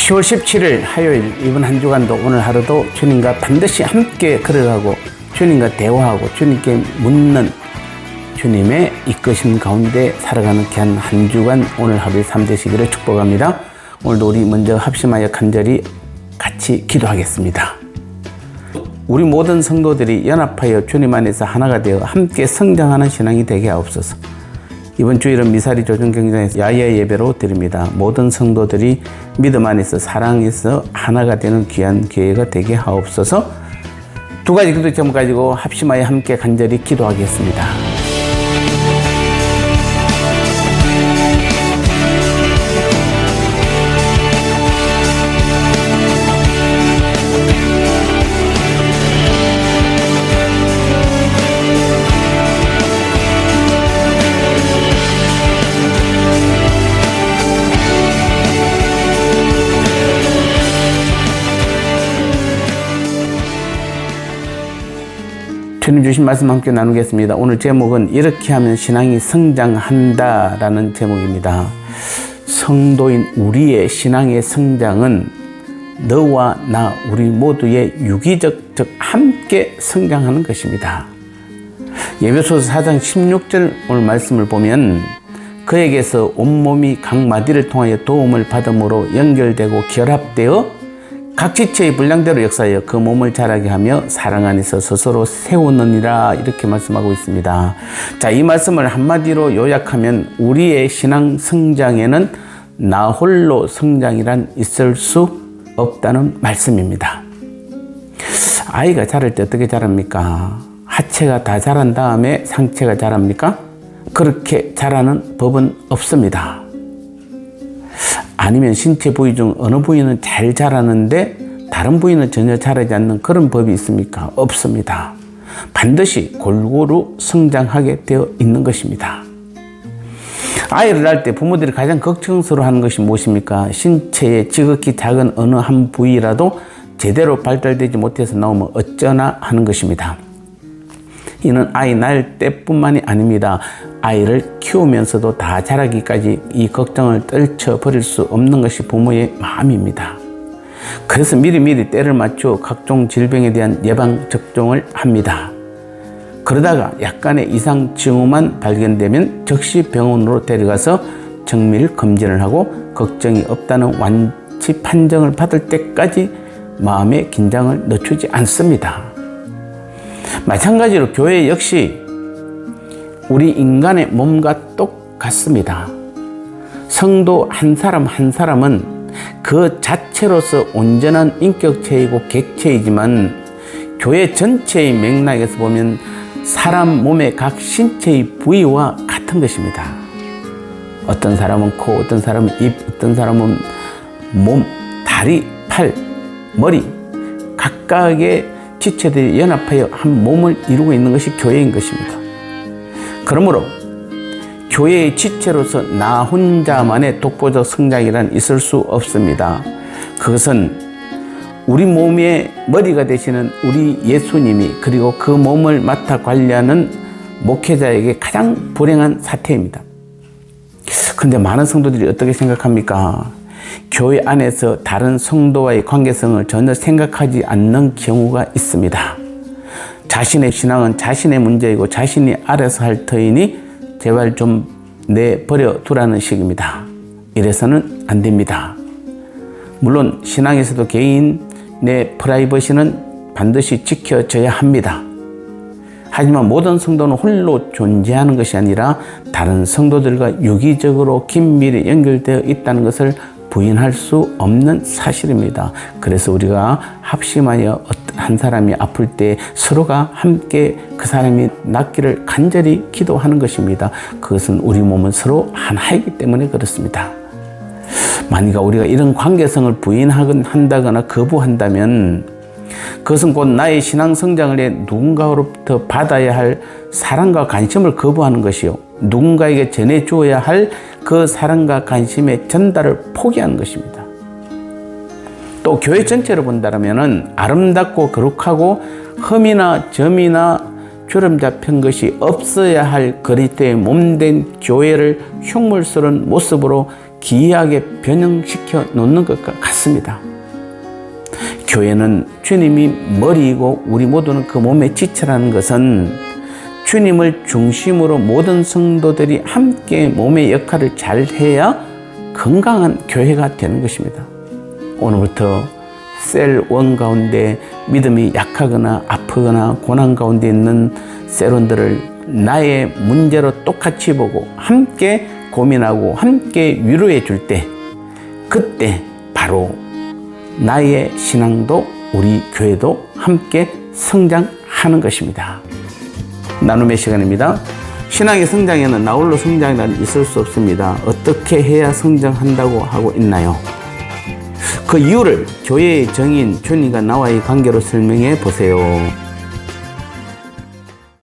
10월 17일 화요일 이번 한 주간도 오늘 하루도 주님과 반드시 함께 걸어가고 주님과 대화하고 주님께 묻는 주님의 이끄심 가운데 살아가는 귀한 한 주간 오늘 하루의 삶 되시기를 축복합니다. 오늘도 우리 먼저 합심하여 간절히 같이 기도하겠습니다. 우리 모든 성도들이 연합하여 주님 안에서 하나가 되어 함께 성장하는 신앙이 되게 하옵소서. 이번 주일은 미사리 조정경전에서 야외 예배로 드립니다. 모든 성도들이 믿음 안에서 사랑에서 하나가 되는 귀한 기회가 되게 하옵소서. 두 가지 기도 제목 가지고 합심하여 함께 간절히 기도하겠습니다. 주님 주신 말씀 함께 나누겠습니다. 오늘 제목은 이렇게 하면 신앙이 성장한다 라는 제목입니다. 성도인 우리의 신앙의 성장은 너와 나 우리 모두의 유기적 즉 함께 성장하는 것입니다. 에베소서 4장 16절 오늘 말씀을 보면 그에게서 온몸이 각 마디를 통하여 도움을 받음으로 연결되고 결합되어 각 지체의 분량대로 역사하여 그 몸을 자라게 하며 사랑 안에서 스스로 세우느니라 이렇게 말씀하고 있습니다. 자, 이 말씀을 한마디로 요약하면 우리의 신앙 성장에는 나 홀로 성장이란 있을 수 없다는 말씀입니다. 아이가 자랄 때 어떻게 자랍니까? 하체가 다 자란 다음에 상체가 자랍니까? 그렇게 자라는 법은 없습니다. 아니면 신체 부위 중 어느 부위는 잘 자라는데 다른 부위는 전혀 자라지 않는 그런 법이 있습니까? 없습니다. 반드시 골고루 성장하게 되어 있는 것입니다. 아이를 낳을 때 부모들이 가장 걱정스러워하는 것이 무엇입니까? 신체의 지극히 작은 어느 한 부위라도 제대로 발달되지 못해서 나오면 어쩌나 하는 것입니다. 이는 아이 낳을 때뿐만이 아닙니다. 아이를 키우면서도 다 자라기까지 이 걱정을 떨쳐버릴 수 없는 것이 부모의 마음입니다. 그래서 미리미리 때를 맞춰 각종 질병에 대한 예방 접종을 합니다. 그러다가 약간의 이상 징후만 발견되면 즉시 병원으로 데려가서 정밀 검진을 하고 걱정이 없다는 완치 판정을 받을 때까지 마음의 긴장을 늦추지 않습니다. 마찬가지로 교회 역시 우리 인간의 몸과 똑같습니다. 성도 한 사람 한 사람은 그 자체로서 온전한 인격체이고 객체이지만 교회 전체의 맥락에서 보면 사람 몸의 각 신체의 부위와 같은 것입니다. 어떤 사람은 코, 어떤 사람은 입, 어떤 사람은 몸, 다리, 팔, 머리 각각의 지체들이 연합하여 한 몸을 이루고 있는 것이 교회인 것입니다. 그러므로 교회의 지체로서 나 혼자만의 독보적 성장이란 있을 수 없습니다. 그것은 우리 몸의 머리가 되시는 우리 예수님이 그리고 그 몸을 맡아 관리하는 목회자에게 가장 불행한 사태입니다. 그런데 많은 성도들이 어떻게 생각합니까? 교회 안에서 다른 성도와의 관계성을 전혀 생각하지 않는 경우가 있습니다. 자신의 신앙은 자신의 문제이고 자신이 알아서 할 터이니 제발 좀 내버려 두라는 식입니다. 이래서는 안 됩니다. 물론 신앙에서도 개인의 프라이버시는 반드시 지켜져야 합니다. 하지만 모든 성도는 홀로 존재하는 것이 아니라 다른 성도들과 유기적으로 긴밀히 연결되어 있다는 것을 부인할 수 없는 사실입니다. 그래서 우리가 합심하여 한 사람이 아플 때 서로가 함께 그 사람이 낫기를 간절히 기도하는 것입니다. 그것은 우리 몸은 서로 하나이기 때문에 그렇습니다. 만약 우리가 이런 관계성을 부인한다거나 거부한다면 그것은 곧 나의 신앙 성장을 위해 누군가로부터 받아야 할 사랑과 관심을 거부하는 것이요 누군가에게 전해주어야 할 그 사랑과 관심의 전달을 포기하는 것입니다. 또 교회 전체로 본다면 아름답고 거룩하고 흠이나 점이나 주름 잡힌 것이 없어야 할 그리스도의 몸된 교회를 흉물스러운 모습으로 기이하게 변형시켜 놓는 것 같습니다. 교회는 주님이 머리이고 우리 모두는 그 몸의 지체라는 것은 주님을 중심으로 모든 성도들이 함께 몸의 역할을 잘 해야 건강한 교회가 되는 것입니다. 오늘부터 셀1 가운데 믿음이 약하거나 아프거나 고난 가운데 있는 셀원들을 나의 문제로 똑같이 보고 함께 고민하고 함께 위로해 줄 때, 그때 바로 나의 신앙도 우리 교회도 함께 성장하는 것입니다. 나눔의 시간입니다. 신앙의 성장에는 나홀로 성장이란 있을 수 없습니다. 어떻게 해야 성장한다고 하고 있나요? 그 이유를 교회의 정인 주님과 나와의 관계로 설명해 보세요.